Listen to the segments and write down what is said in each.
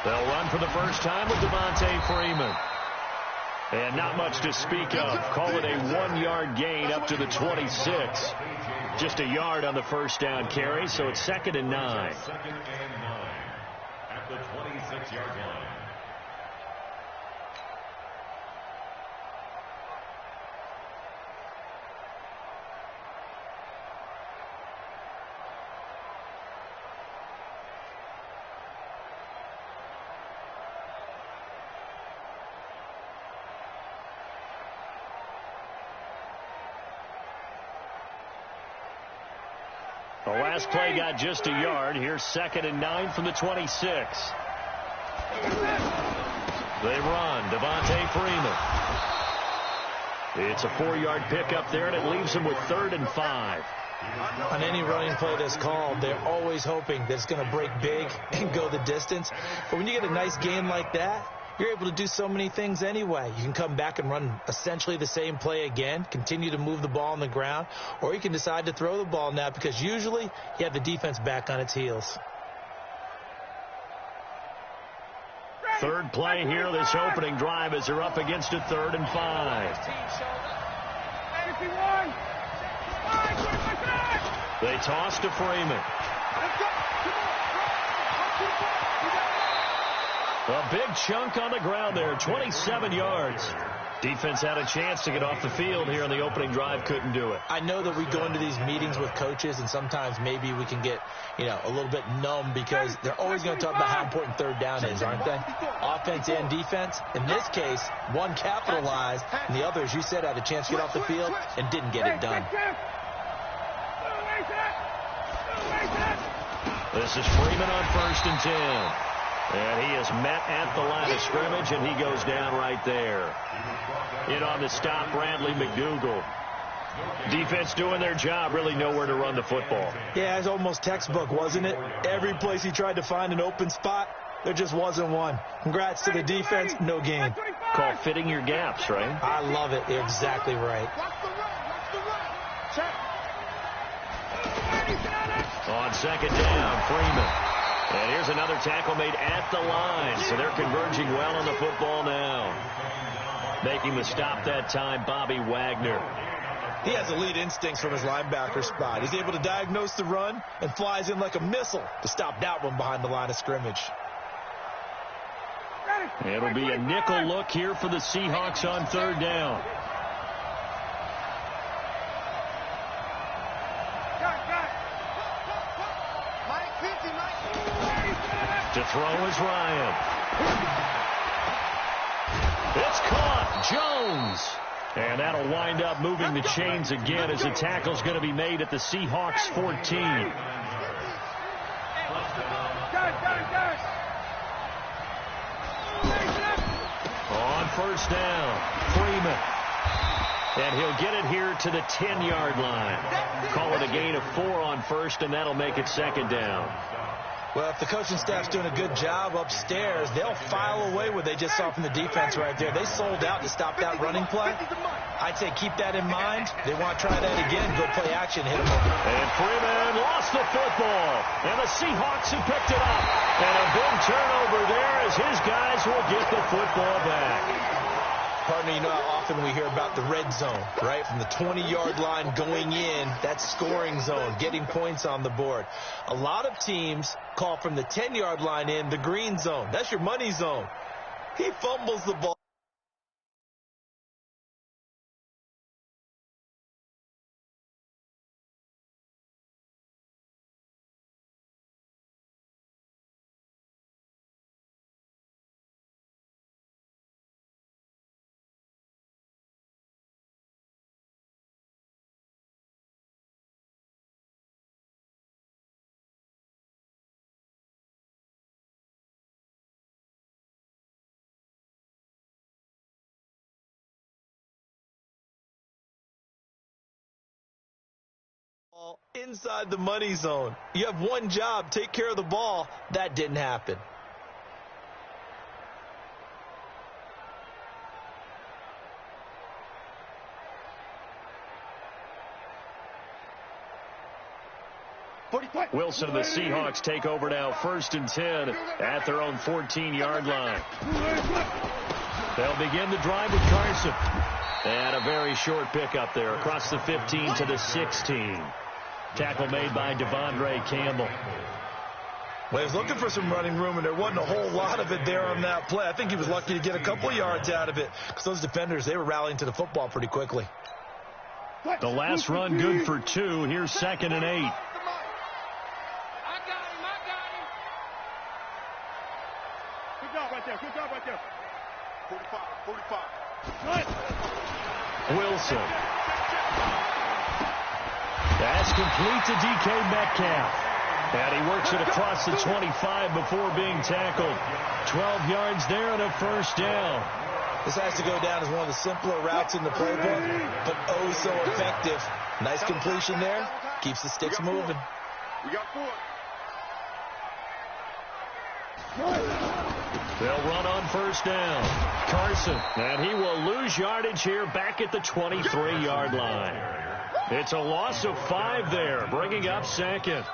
They'll run for the first time with Devontae Freeman. And not much to speak of. Call it a 1-yard gain up to the 26. Just a yard on the first down carry, so it's 2nd and 9. Second and 9 at the 26-yard line. The last play got just a yard. Here's 2nd and 9 from the 26. They run. Devontae Freeman. It's a 4-yard pickup there, and it leaves them with 3rd and 5. On any running play that's called, they're always hoping that it's going to break big and go the distance. But when you get a nice game like that, you're able to do so many things anyway. You can come back and run essentially the same play again, continue to move the ball on the ground, or you can decide to throw the ball now because usually you have the defense back on its heels. Third play here, this opening drive, as they're up against a 3rd and 5. They toss to Freeman. A big chunk on the ground there, 27 yards. Defense had a chance to get off the field here on the opening drive, couldn't do it. I know that we go into these meetings with coaches, and sometimes maybe we can get, a little bit numb because they're always going to talk about how important 3rd down is, aren't they? Offense and defense. In this case, one capitalized, and the other, as you said, had a chance to get off the field and didn't get it done. This is Freeman on 1st and 10. And he is met at the line of scrimmage, and he goes down right there. In on the stop, Bradley McDougal. Defense doing their job, really nowhere to run the football. Yeah, it's almost textbook, wasn't it? Every place he tried to find an open spot, there just wasn't one. Congrats to the defense, no gain. Call fitting your gaps, right? I love it. You're exactly right. On 2nd down, Freeman. And here's another tackle made at the line. So they're converging well on the football now. Making the stop that time, Bobby Wagner. He has elite instincts from his linebacker spot. He's able to diagnose the run and flies in like a missile to stop that one behind the line of scrimmage. It'll be a nickel look here for the Seahawks on 3rd down. To throw is Ryan. It's caught. Jones. And that'll wind up moving the chains again as the tackle's going to be made at the Seahawks 14. On 1st down, Freeman. And he'll get it here to the 10-yard line. Call it a gain of 4 on 1st, and that'll make it 2nd down. Well, if the coaching staff's doing a good job upstairs, they'll file away what they just saw from the defense right there. They sold out to stop that running play. I'd say keep that in mind. They want to try that again. Go play action, hit them over. And Freeman lost the football. And the Seahawks have picked it up. And a big turnover there as his guys will get the football back. Partner, you know how often we hear about the red zone, right? From the 20-yard line going in, that's scoring zone, getting points on the board. A lot of teams call from the 10-yard line in the green zone. That's your money zone. He fumbles the ball. Inside the money zone. You have one job, take care of the ball. That didn't happen. Wilson and the Seahawks take over now, 1st and 10 at their own 14-yard line. They'll begin the drive with Carson. And a very short pickup there across the 15 to the 16. Tackle made by Devondre Campbell. Well, he was looking for some running room, and there wasn't a whole lot of it there on that play. I think he was lucky to get a couple of yards out of it because those defenders, they were rallying to the football pretty quickly. The last run good for 2. Here's 2nd and 8. Good job right there. 45. Wilson. That's complete to DK Metcalf. And he works it across the 25 before being tackled. 12 yards there and a 1st down. This has to go down as one of the simpler routes in the playbook, but oh so effective. Nice completion there. Keeps the sticks moving. We got 4. They'll run on 1st down. Carson, and he will lose yardage here back at the 23-yard line. It's a loss of 5 there, bringing up 2nd.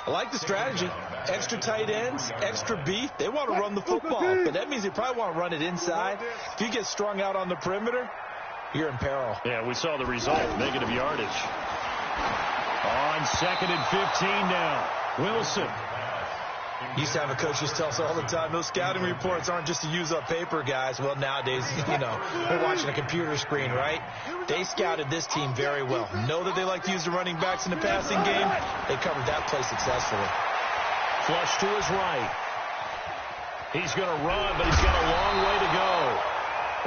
I like the strategy. Extra tight ends, extra beef. They want to run the football, but that means they probably want to run it inside. If you get strung out on the perimeter, you're in peril. Yeah, we saw the result, negative yardage. On 2nd and 15 now. Wilson. Used to have a coach used to tell us all the time, those scouting reports aren't just to use up paper, guys. Well, nowadays, we're watching a computer screen, right? They scouted this team very well. Know that they like to use the running backs in the passing game. They covered that play successfully. Flush to his right. He's going to run, but he's got a long way to go.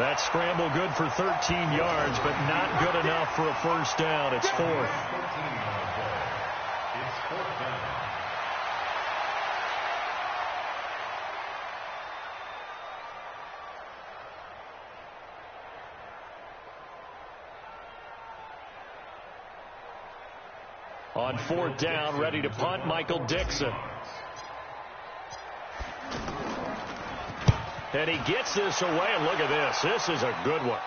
That scramble good for 13 yards, but not good enough for a 1st down. It's 4th. On 4th down, ready to punt, Michael Dixon. And he gets this away, and look at this. This is a good one.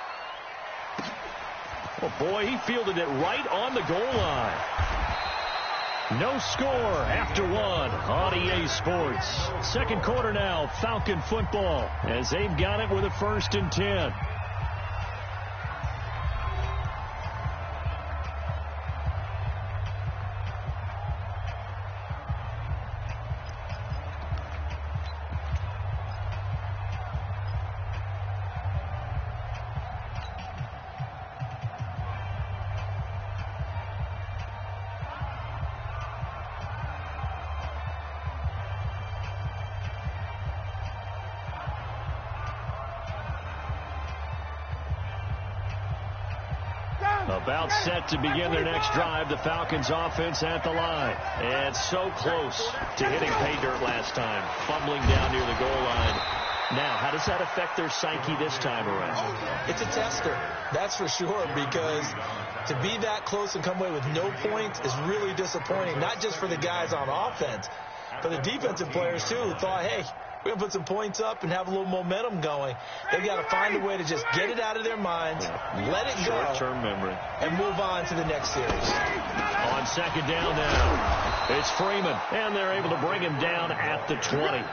Oh, boy, he fielded it right on the goal line. No score after 1 on EA Sports. 2nd quarter now, Falcon football, as they've got it with a 1st and 10. About set to begin their next drive, the Falcons offense at the line. And so close to hitting pay dirt last time, fumbling down near the goal line. Now, how does that affect their psyche this time around? It's a tester, that's for sure, because to be that close and come away with no points is really disappointing, not just for the guys on offense, but the defensive players, too, who thought, hey, we're going to put some points up and have a little momentum going. They've got to find a way to just get it out of their minds, let it go, short-term memory, and move on to the next series. On 2nd down now, it's Freeman, and they're able to bring him down at the 20.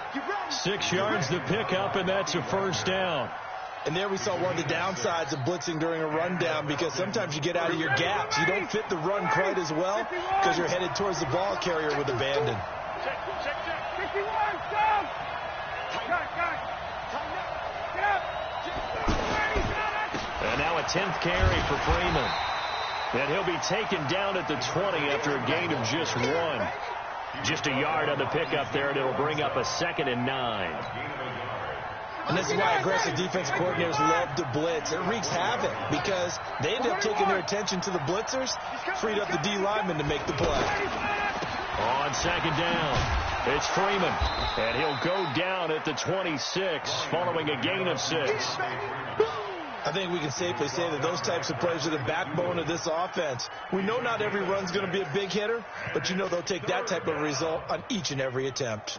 6 yards to pick up, and that's a 1st down. And there we saw one of the downsides of blitzing during a rundown, because sometimes you get out of your gaps. You don't fit the run quite as well because you're headed towards the ball carrier with abandon. And now a 10th carry for Freeman. And he'll be taken down at the 20 after a gain of just 1. Just a yard on the pickup there, and it'll bring up a 2nd and 9. And this is why aggressive defense coordinators love to blitz. It wreaks havoc because they end up taking their attention to the blitzers, freed up the D lineman to make the play. On 2nd down, it's Freeman, and he'll go down at the 26 following a gain of 6. I think we can safely say that those types of plays are the backbone of this offense. We know not every run's going to be a big hitter, but you know they'll take that type of result on each and every attempt.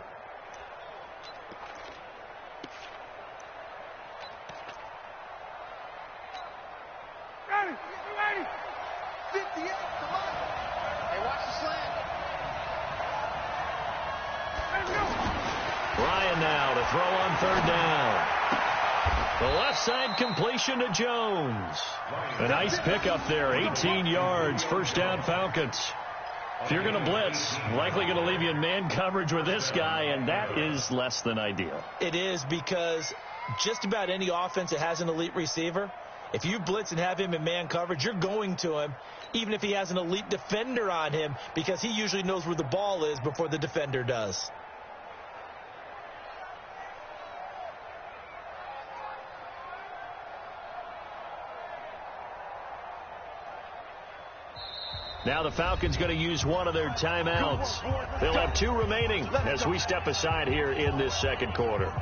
Ryan now to throw on third down. The left side completion to Jones. A nice pickup there, 18 yards, first down Falcons. If you're going to blitz, likely going to leave you in man coverage with this guy, and that is less than ideal. It is, because just about any offense that has an elite receiver, if you blitz and have him in man coverage, you're going to him, even if he has an elite defender on him, because he usually knows where the ball is before the defender does. Now the Falcons going to use one of their timeouts. They'll have 2 remaining as we step aside here in this second quarter.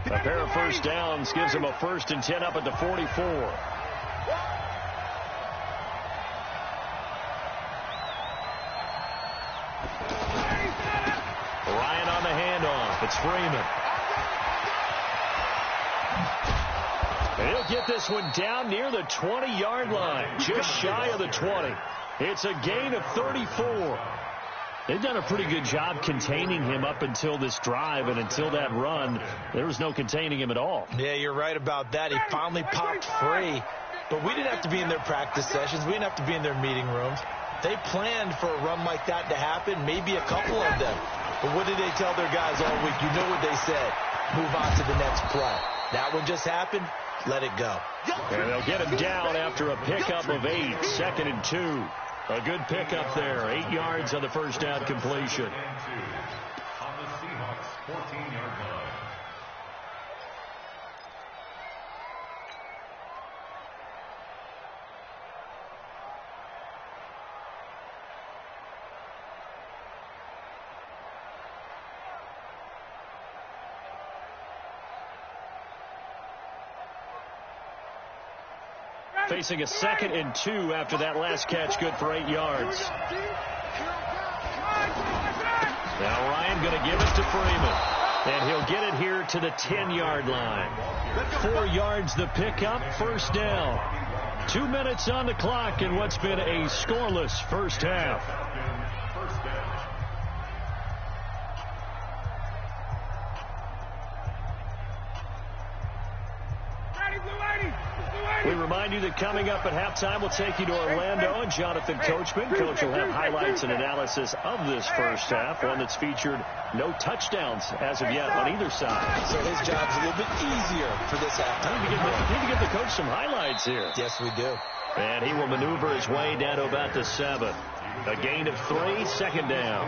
A pair of first downs gives them a 1st and 10 up at the 44. Ryan on the handoff. It's Freeman. And he'll get this one down near the 20-yard line, just shy of the 20. It's a gain of 34. They've done a pretty good job containing him up until this drive, and until that run, there was no containing him at all. Yeah, you're right about that. He finally popped free, but we didn't have to be in their practice sessions. We didn't have to be in their meeting rooms. They planned for a run like that to happen, maybe a couple of them. But what did they tell their guys all week? You know what they said. Move on to the next play. That one just happened. Let it go. And they'll get him down after a pickup of 8, 2nd and 2. A good pickup there, 8 yards on the first down completion. On the Seahawks 14-yard line. Facing a 2nd and 2 after that last catch, good for 8 yards. Now Ryan going to give it to Freeman, and he'll get it here to the 10-yard line. 4 yards the pickup, first down. 2 minutes on the clock in what's been a scoreless first half. We remind you that coming up at halftime, we'll take you to Orlando and Jonathan Coachman. Coach will have highlights and analysis of this first half, one that's featured no touchdowns as of yet on either side. So his job's a little bit easier for this halftime. We need to give the coach some highlights here. Yes, we do. And he will maneuver his way down to about the 7. A gain of 3, 2nd down.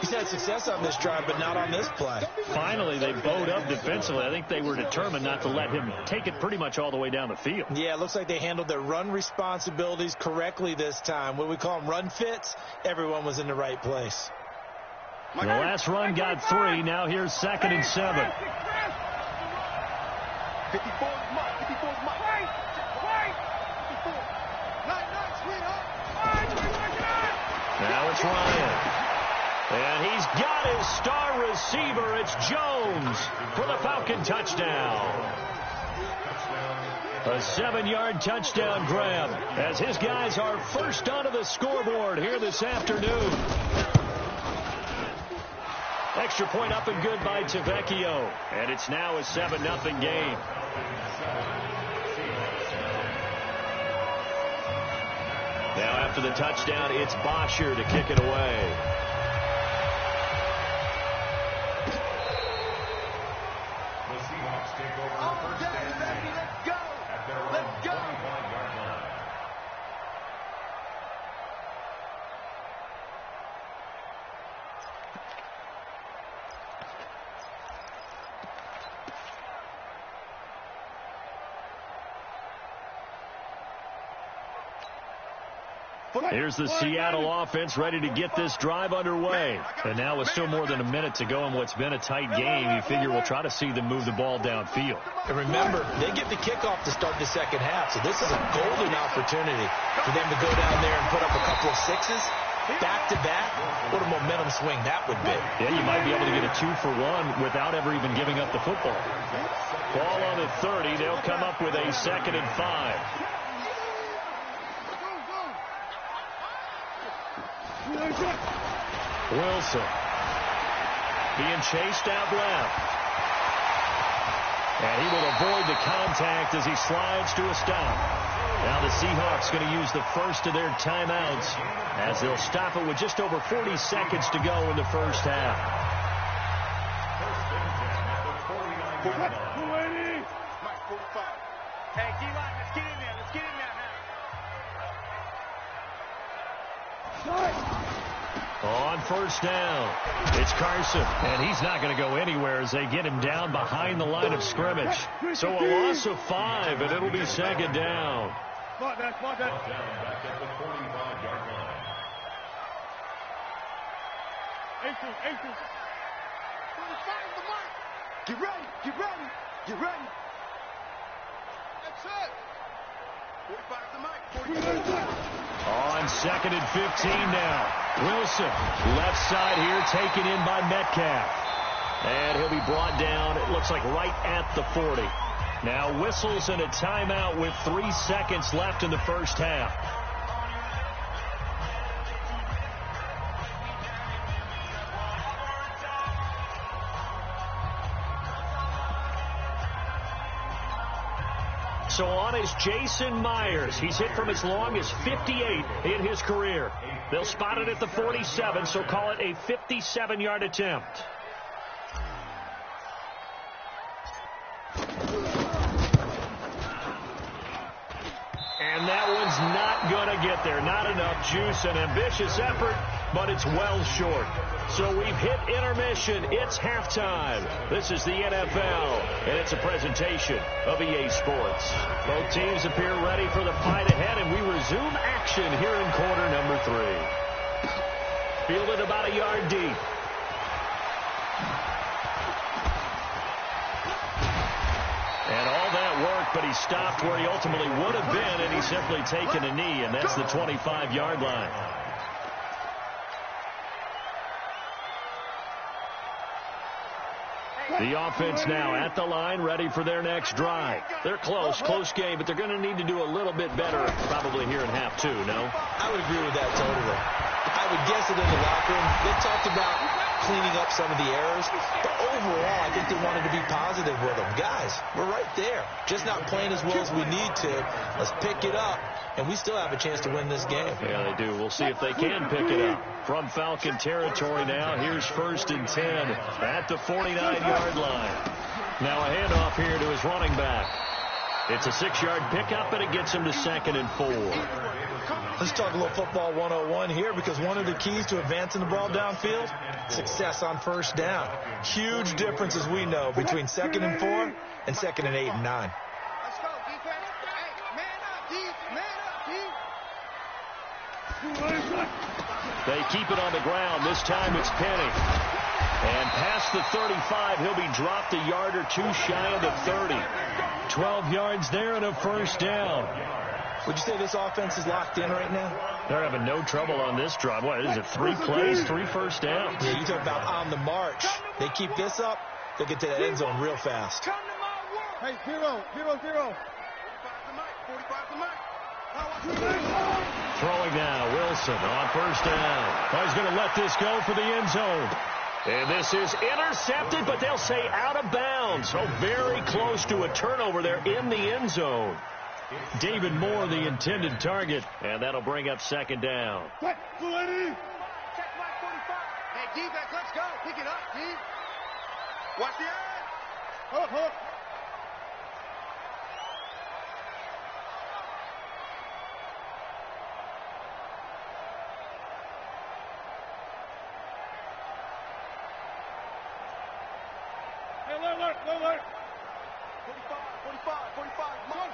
He's had success on this drive, but not on this play. Finally, they bowed up defensively. I think they were determined not to let him take it pretty much all the way down the field. Yeah, it looks like they handled their run responsibilities correctly this time. What we call them run fits, everyone was in the right place. The last run got 3. Now here's 2nd and 7. 54 Now it's Ryan. And he's got his star receiver. It's Jones for the Falcon touchdown. A 7-yard touchdown grab as his guys are first onto the scoreboard here this afternoon. Extra point up and good by Tavecchio. And it's now a 7-0 game. Now after the touchdown, it's Bosher to kick it away. The Seahawks take over first and 10 at their own 25-yard line. Here's the Seattle offense ready to get this drive underway. And now with still more than a minute to go in what's been a tight game, you figure we'll try to see them move the ball downfield. And remember, they get the kickoff to start the second half, so this is a golden opportunity for them to go down there and put up a couple of sixes. Back-to-back, what a momentum swing that would be. Yeah, you might be able to get a 2-for-1 without ever even giving up the football. Ball on the 30. They'll come up with a 2nd and 5. Wilson being chased out left. And he will avoid the contact as he slides to a stop. Now the Seahawks going to use the first of their timeouts as they'll stop it with just over 40 seconds to go in the first half. Hey, D-line, let's get in there. Let's get in there now. On first down, it's Carson, and he's not going to go anywhere as they get him down behind the line of scrimmage. So a loss of 5, and it'll be 2nd down. Smart that. Back at the 45-yard line. 18. Get ready. That's it. 45 the mic. On 2nd and 15 now. Wilson, left side here, taken in by Metcalf. And he'll be brought down, it looks like right at the 40. Now whistles and a timeout with 3 seconds left in the first half. So on is Jason Myers. He's hit from as long as 58 in his career. They'll spot it at the 47, so call it a 57-yard attempt. And that one's not going to get there. Not enough juice. An ambitious effort, but it's well short. So we've hit intermission. It's halftime. This is the NFL, and it's a presentation of EA Sports. Both teams appear ready for the fight ahead, and we resume action here in quarter number 3. Fielded about a yard deep. And all that work, but he stopped where he ultimately would have been, and he's simply taken a knee, and that's the 25-yard line. The offense now at the line, ready for their next drive. They're close game, but they're going to need to do a little bit better probably here in half 2, no? I would agree with that totally. I would guess it in the locker room. They talked about cleaning up some of the errors, but overall, I think they wanted to be positive with them. Guys, we're right there. Just not playing as well as we need to. Let's pick it up, and we still have a chance to win this game. Yeah, they do. We'll see if they can pick it up. From Falcon territory now, here's 1st and 10 at the 49-yard line. Now a handoff here to his running back. It's a 6-yard pickup, and it gets him to 2nd and 4. Let's talk a little football 101 here, because one of the keys to advancing the ball downfield, success on first down. Huge difference, as we know, between 2nd and 4 and 2nd and 8 and 9. Let's go, defense. Hey, man up, They keep it on the ground. This time it's Penny. And past the 35, he'll be dropped a yard or 2 shy of the 30. 12 yards there and a first down. Would you say this offense is locked in right now? They're having no trouble on this drive. What is it, 3 plays, 3 first downs? Yeah, you talk about on the march. They keep this up, they'll get to that end zone real fast. Come to my work. Hey, 0. 45 the mic. Throwing now, Wilson on first down. Oh, he's going to let this go for the end zone. And this is intercepted, but they'll say out of bounds. So very close to a turnover there in the end zone. David Moore, the intended target, and that'll bring up 2nd down. Check my 45. Hey, defense, let's go. Pick it up, D. Watch the eye. Hold up. Hey, alert. 45.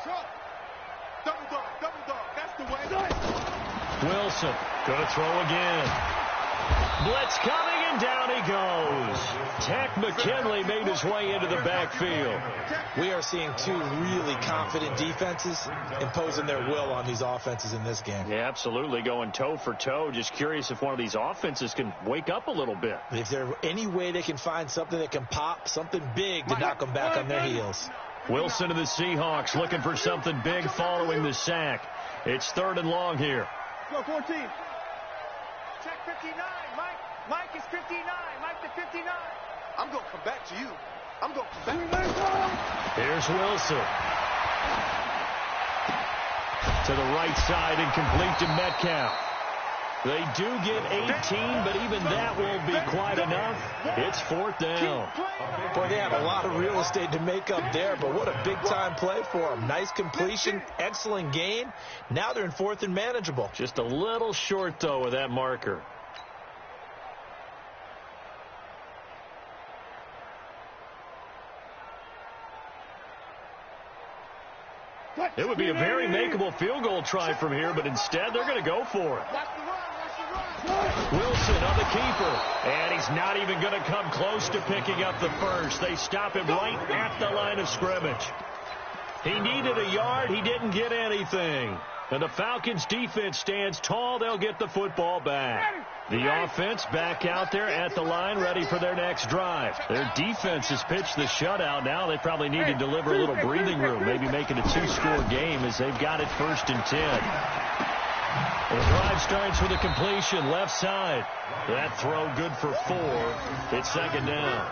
Shot. Double dog. That's the way. Wilson going to throw again. Blitz coming, and down he goes. Tech McKinley made his way into the backfield. We are seeing two really confident defenses imposing their will on these offenses in this game. Yeah, absolutely, going toe for toe. Just curious if one of these offenses can wake up a little bit. If there's any way they can find something that can pop, something big to knock them back on their heels. Wilson to the Seahawks looking for something big following the sack. It's 3rd and long here. Go 14. Check 59. Mike is 59. Mike to 59. I'm going to come back to you. I'm going to come back. Here's Wilson. To the right side and complete to Metcalf. They do get 18, but even that won't be quite enough. It's 4th down. Boy, they had a lot of real estate to make up there, but what a big-time play for them. Nice completion, excellent gain. Now they're in 4th and manageable. Just a little short, though, with that marker. It would be a very makeable field goal try from here, but instead they're going to go for it. Wilson on the keeper, and he's not even going to come close to picking up the first. They stop him right at the line of scrimmage. He needed a yard. He didn't get anything. And the Falcons' defense stands tall. They'll get the football back. The offense back out there at the line, ready for their next drive. Their defense has pitched the shutout. Now they probably need to deliver a little breathing room, maybe make it a 2-score game as they've got it 1st and 10. The drive starts with a completion, left side. That throw good for 4. It's 2nd down.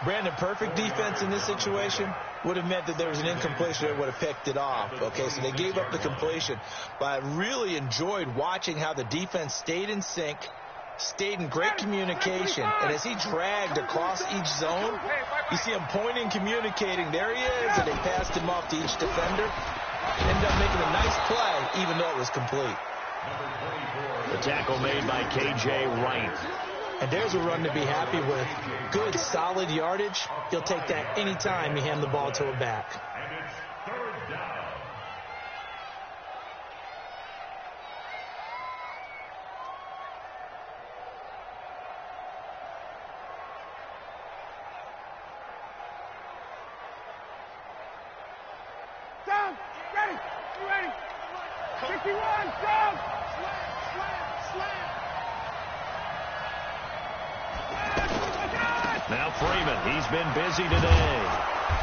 Brandon, perfect defense in this situation would have meant that there was an incompletion that would have picked it off. Okay, so they gave up the completion. But I really enjoyed watching how the defense stayed in sync, stayed in great communication. And as he dragged across each zone, you see him pointing, communicating. There he is, and they passed him off to each defender. Ended up making a nice play, even though it was complete. The tackle made by K.J. Wright. And there's a run to be happy with. Good, solid yardage. He'll take that anytime you hand the ball to a back. And it's 3rd down. Down. Ready. You ready? 61. Down. Slam. Now Freeman, he's been busy today.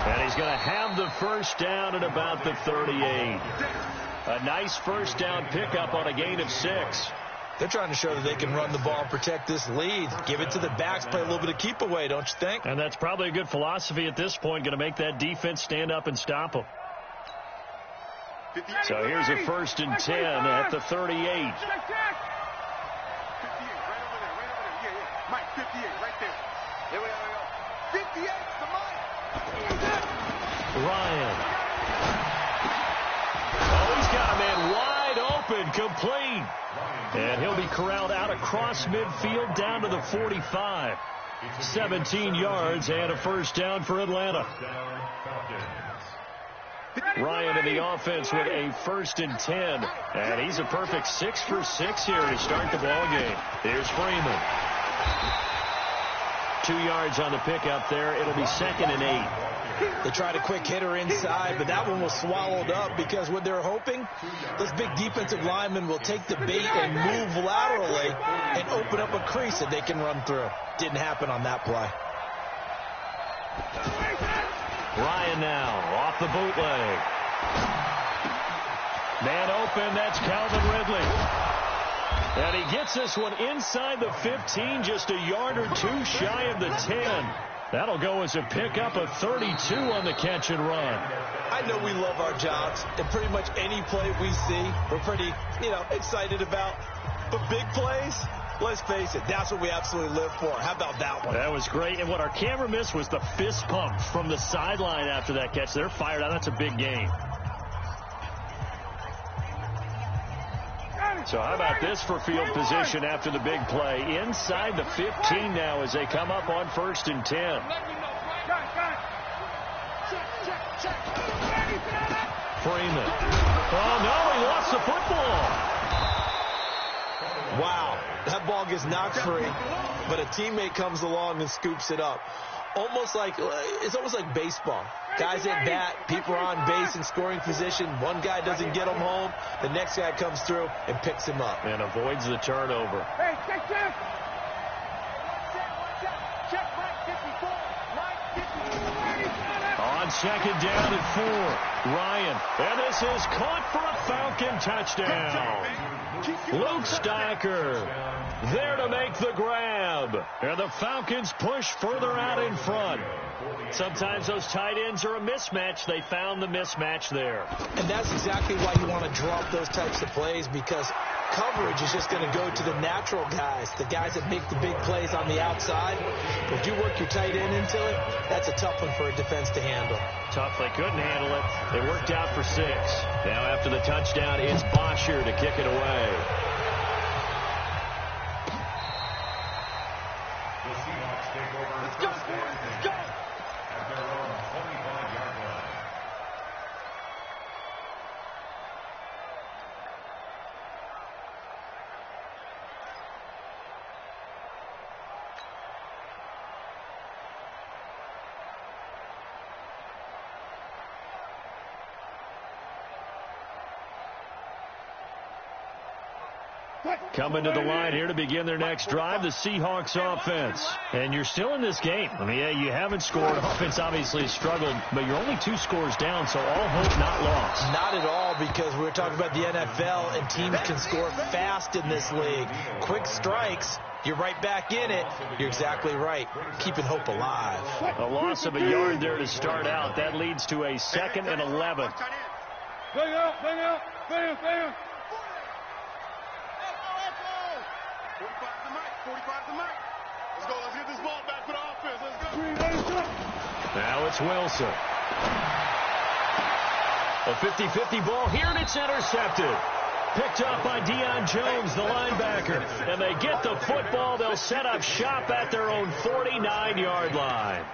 And he's going to have the first down at about the 38. A nice first down pickup on a gain of 6. They're trying to show that they can run the ball and protect this lead. Give it to the backs, play a little bit of keep away, don't you think? And that's probably a good philosophy at this point, going to make that defense stand up and stop them. So here's a 1st and 10 at the 38. 58, right over there. Mike, 58, right there. Here we go. 58 to Mike. Ryan. Oh, he's got a man wide open, complete. And he'll be corralled out across midfield down to the 45. 17 yards and a first down for Atlanta. Ryan in the offense with a 1st and 10. And he's a perfect 6 for 6 here to start the ball game. Here's Freeman. 2 yards on the pickup there. It'll be 2nd and 8. They tried a quick hitter inside, but that one was swallowed up because what they're hoping, this big defensive lineman will take the bait and move laterally and open up a crease that they can run through. Didn't happen on that play. Ryan now off the bootleg. Man open, that's Calvin Ridley. And he gets this one inside the 15, just a yard or 2 shy of the 10. That'll go as a pickup of 32 on the catch and run. I know we love our jobs, and pretty much any play we see, we're pretty, excited about. But big plays, let's face it, that's what we absolutely live for. How about that one? That was great. And what our camera missed was the fist pump from the sideline after that catch. They're fired out. That's a big game. So how about this for field position after the big play? Inside the 15 now as they come up on 1st and 10. Freeman. Oh, no, he lost the football. Wow, that ball gets knocked free, but a teammate comes along and scoops it up. It's almost like baseball. Guys at bat, people are on base in scoring position. One guy doesn't get him home. The next guy comes through and picks him up. And avoids the turnover. Hey, check. Check, Mike 54. Mike 54. On second down and 4, Ryan. And this is caught for a Falcon touchdown. Luke Stacker there to make the grab. And the Falcons push further out in front. Sometimes those tight ends are a mismatch. They found the mismatch there. And that's exactly why you want to draw up those types of plays, because coverage is just going to go to the natural guys, the guys that make the big plays on the outside. If you work your tight end into it, that's a tough one for a defense to handle. Tough. They couldn't handle it. They worked out for 6. Now after the touchdown, it's Bosher to kick it away. The Seahawks take over. Let's go, boys. Let's go. At their own 25-yard line. Coming to the line here to begin their next drive, the Seahawks offense. And you're still in this game. I mean, yeah, you haven't scored. Offense obviously has struggled, but you're only 2 scores down, so all hope not lost. Not at all, because we were talking about the NFL, and teams can score fast in this league. Quick strikes, you're right back in it. You're exactly right. Keeping hope alive. A loss of a yard there to start out. That leads to a 2nd and 11. Bang out. 45 to Mike. Let's go. Let's get this ball back for the offense. Let's go. Now it's Wilson. A 50-50 ball here, and it's intercepted. Picked up by Deion Jones, the linebacker. And they get the football. They'll set up shop at their own 49-yard line.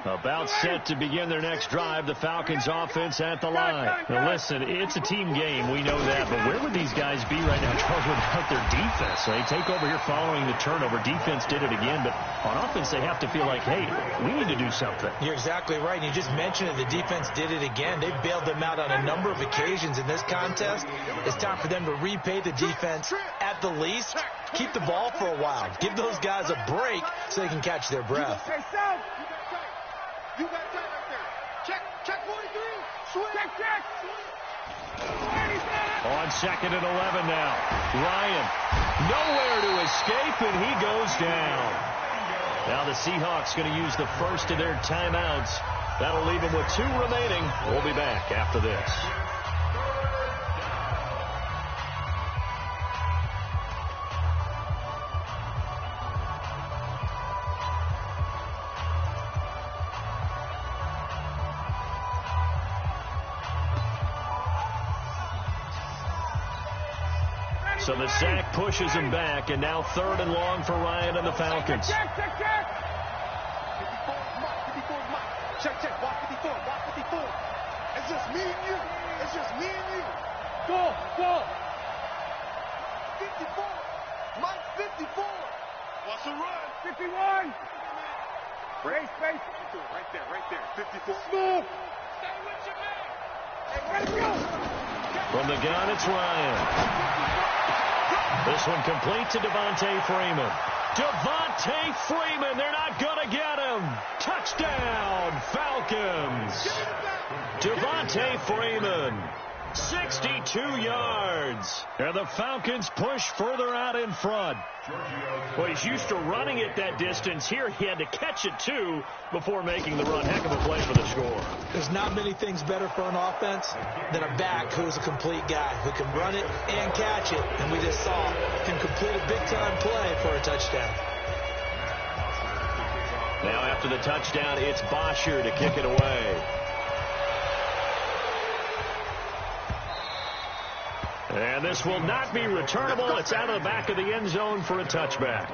About set to begin their next drive, the Falcons offense at the line. Now listen, it's a team game, we know that, but where would these guys be right now troubled without their defense? They take over here following the turnover. Defense did it again, but on offense they have to feel like, hey, we need to do something. You're exactly right. You just mentioned it. The defense did it again. They bailed them out on a number of occasions in this contest. It's time for them to repay the defense at the least. Keep the ball for a while. Give those guys a break so they can catch their breath. You got tight right there. Check 43. Swing. Check. On 2nd and 11 now. Ryan, nowhere to escape, and he goes down. Now the Seahawks going to use the first of their timeouts. That'll leave them with 2 remaining. We'll be back after this. So the sack pushes him back, and now 3rd and long for Ryan and the Falcons. Check. 54 Mike. Check. Block 54. It's just me and you. Go. 54. Mike 54. Watch the run. 51. Brace. Right there. 54. Smooth. Stay with your man. Hey, let's go. From the gun, it's Ryan. This one complete to Devontae Freeman. Devontae Freeman, they're not going to get him. Touchdown, Falcons. Devontae Freeman, 62 yards. And the Falcons push further out in front. Well, he's used to running it that distance. Here he had to catch it, too, before making the run. Heck of a play for the score. There's not many things better for an offense than a back who's a complete guy, who can run it and catch it. And we just saw him complete a big-time play for a touchdown. Now after the touchdown, it's Bosher to kick it away. And this will not be returnable. It's out of the back of the end zone for a touchback.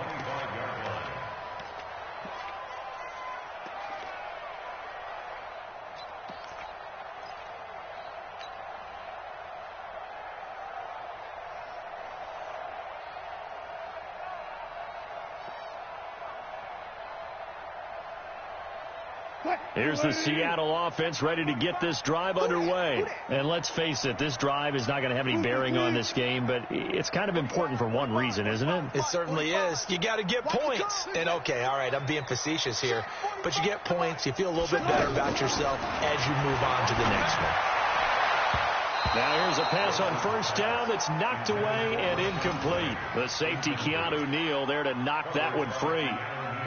Here's the Seattle offense ready to get this drive underway. And let's face it, this drive is not going to have any bearing on this game, but it's kind of important for one reason, isn't it? It certainly is. You got to get points. And, okay, all right, I'm being facetious here, but you get points. You feel a little bit better about yourself as you move on to the next one. Now here's a pass on first down that's knocked away and incomplete. The safety, Keanu Neal, there to knock that one free.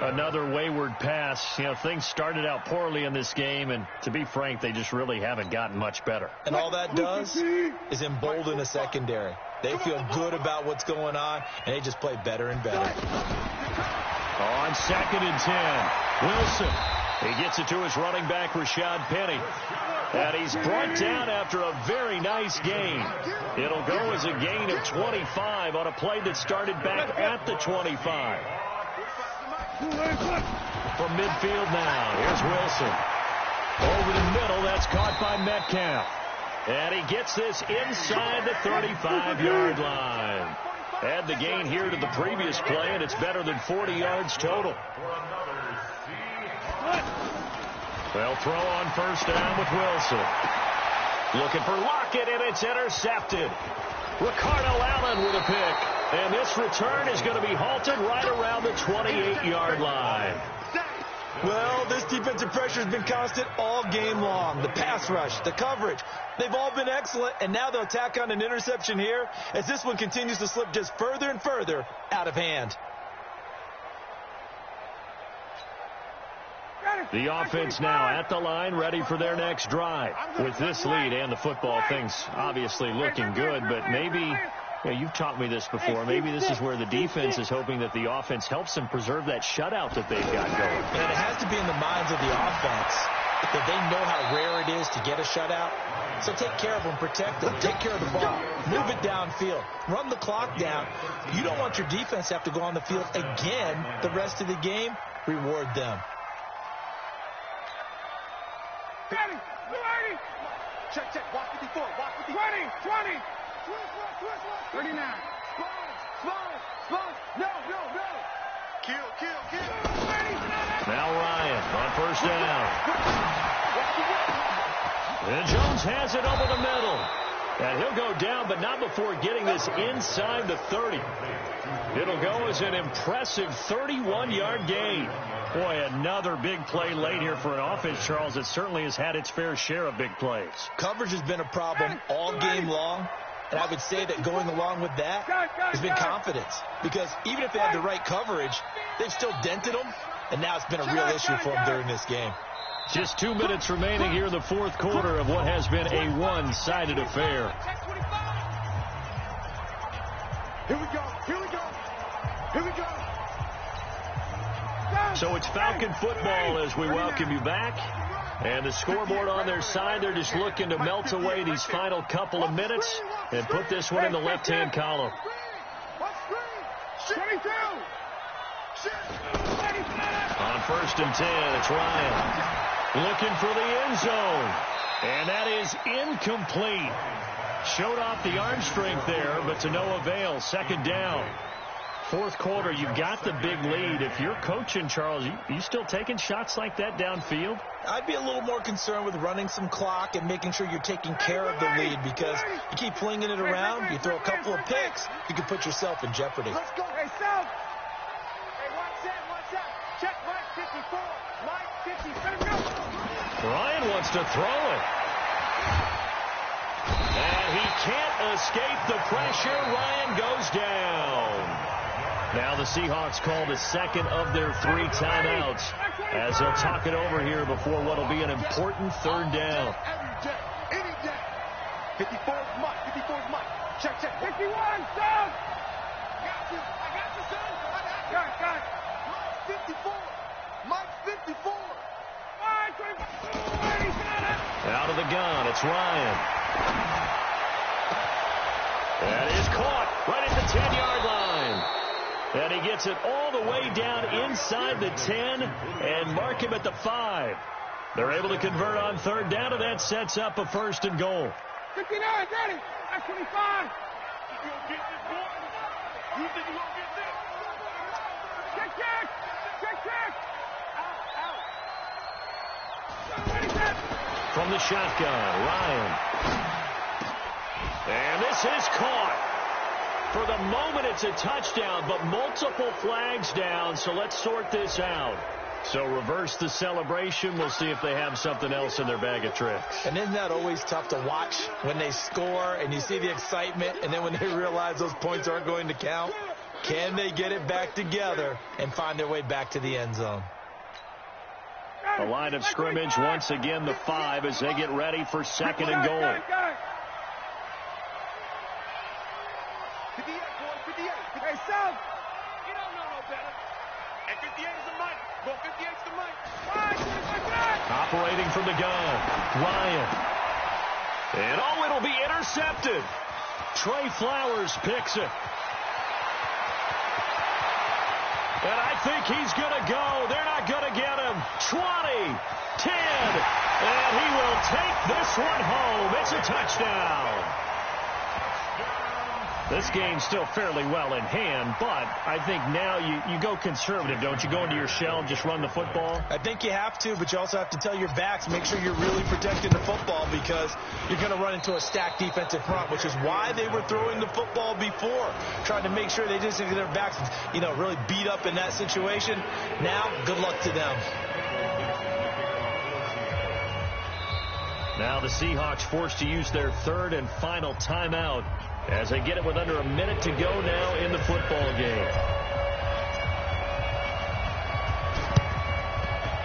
Another wayward pass. You know, things started out poorly in this game, and to be frank, they just really haven't gotten much better. And all that does is embolden the secondary. They feel good about what's going on, and they just play better and better. On 2nd and 10, Wilson. He gets it to his running back, Rashad Penny. And he's brought down after a very nice gain. It'll go as a gain of 25 on a play that started back at the 25. From midfield now, here's Wilson. Over the middle, that's caught by Metcalf. And he gets this inside the 35-yard line. Add the gain here to the previous play, and it's better than 40 yards total. They'll throw on first down with Wilson. Looking for Lockett, and it's intercepted. Ricardo Allen with a pick. And this return is going to be halted right around the 28-yard line. Well, this defensive pressure has been constant all game long. The pass rush, the coverage, they've all been excellent, and now they'll tack on an interception here as this one continues to slip just further and further out of hand. The offense now at the line, ready for their next drive. With this lead and the football, things obviously looking good, but maybe, you've taught me this before, maybe this is where the defense is hoping that the offense helps them preserve that shutout that they've got going. And it has to be in the minds of the offense that they know how rare it is to get a shutout. So take care of them, protect them, take care of the ball, move it downfield, run the clock down. You don't want your defense to have to go on the field again the rest of the game. Reward them. Check, walk 54, walk 54. 20. 39. Spot. No. Kill. Now Ryan on first down. And Jones has it over the middle. And he'll go down, but not before getting this inside the 30. It'll go as an impressive 31-yard gain. Boy, another big play late here for an offense, Charles, that certainly has had its fair share of big plays. Coverage has been a problem all game long, and I would say that going along with that has been confidence. Because even if they had the right coverage, they've still dented them, and now it's been a real issue for them during this game. Just 2 minutes remaining here in the fourth quarter of what has been a one-sided affair. Here we go. So it's Falcon football as we welcome you back. And the scoreboard on their side, they're just looking to melt away these final couple of minutes and put this one in the left-hand column. 22. On 1st and 10, it's Ryan looking for the end zone. And that is incomplete. Showed off the arm strength there, but to no avail. 2nd down. Fourth quarter, you've got the big lead. If you're coaching, Charles, you still taking shots like that downfield? I'd be a little more concerned with running some clock and making sure you're taking care of the lead, because you keep flinging it around, you throw a couple of picks, you can put yourself in jeopardy. Let's go. Hey, South. Hey, watch out. Check Mike 54. Mike 50. Ryan wants to throw it. And he can't escape the pressure. Ryan goes down. Now the Seahawks called a second of their 3 timeouts as they'll talk it over here before what will be an important 3rd down. Any day. 54 is Mike. Check. 51, South. Got you, son. Got it. Mike 54. Out of the gun, it's Ryan. That is caught right at the 10-yard line. And he gets it all the way down inside the 10 and mark him at the 5. They're able to convert on 3rd down, and that sets up a 1st and goal. 59, ready. That's 25. You gonna get this, boy? You think you gonna get this? Check. Out. from the shotgun. Ryan. And this is caught. For the moment, it's a touchdown, but multiple flags down, so let's sort this out. So reverse the celebration. We'll see if they have something else in their bag of tricks. And isn't that always tough to watch when they score and you see the excitement, and then when they realize those points aren't going to count? Can they get it back together and find their way back to the end zone? The line of scrimmage, once again, the 5 as they get ready for second and goal. 58, boy, 58. Hey, Sam. You don't know no better. And 58 is the mic. Well, 58's the mic. Operating from the gun, Ryan. And it'll be intercepted. Trey Flowers picks it. And I think he's going to go. They're not going to get him. 20, 10, and he will take this one home. It's a touchdown. This game's still fairly well in hand, but I think now you go conservative, don't you? Go into your shell and just run the football? I think you have to, but you also have to tell your backs, make sure you're really protecting the football because you're going to run into a stacked defensive front, which is why they were throwing the football before, trying to make sure they didn't get their backs, really beat up in that situation. Now, good luck to them. Now the Seahawks forced to use their third and final timeout as they get it with under a minute to go now in the football game.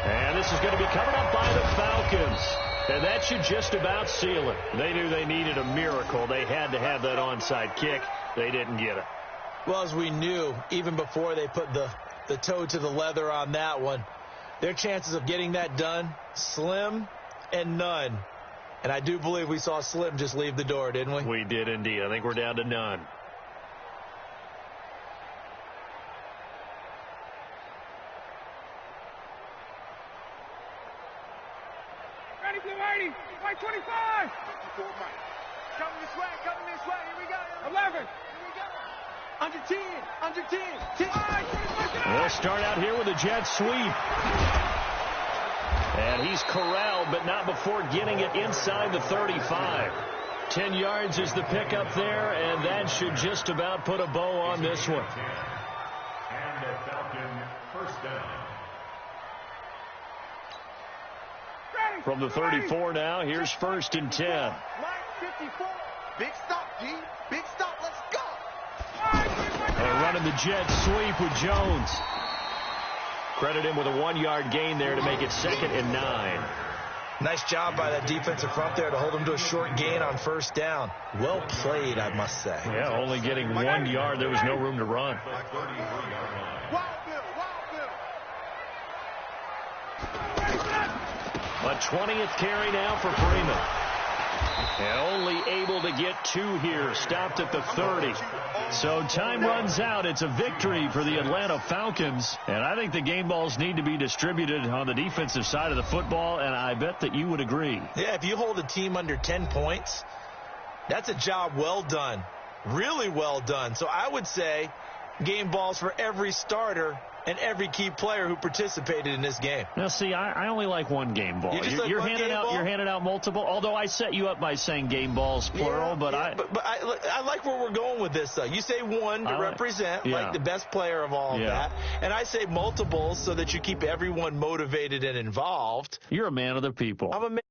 And this is going to be covered up by the Falcons. And that should just about seal it. They knew they needed a miracle. They had to have that onside kick. They didn't get it. Well, as we knew, even before they put the toe to the leather on that one, their chances of getting that done, slim and none. And I do believe we saw Slim just leave the door, didn't we? We did indeed. I think we're down to none. Ready, Blue 80. White 25. 54, Mike. Coming this way, Here we go. 11. Here we go. Under 10, 10. 10. We'll start out here with a jet sweep. And he's corralled, but not before getting it inside the 35. 10 yards is the pickup there, and that should just about put a bow on this one. And a Falcon first down. From the 34 now, here's first and 10. Line 54. Big stop, G. Big stop. Let's go. They're running the jet sweep with Jones. Credit him with a 1-yard gain there to make it 2nd and 9. Nice job by that defensive front there to hold him to a short gain on first down. Well played, I must say. Yeah, only getting 1 yard. There was no room to run. A 20th carry now for Freeman. And only able to get 2 here. Stopped at the 30. So time runs out. It's a victory for the Atlanta Falcons. And I think the game balls need to be distributed on the defensive side of the football, and I bet that you would agree. Yeah, if you hold a team under 10 points, that's a job well done. Really well done. So I would say game balls for every starter and every key player who participated in this game. Now, see, I only like one game ball. You're handing out multiple. Although I set you up by saying game balls plural, but I like where we're going with this. Though you say one to represent like the best player of all of that, and I say multiples so that you keep everyone motivated and involved. You're a man of the people. I'm a man.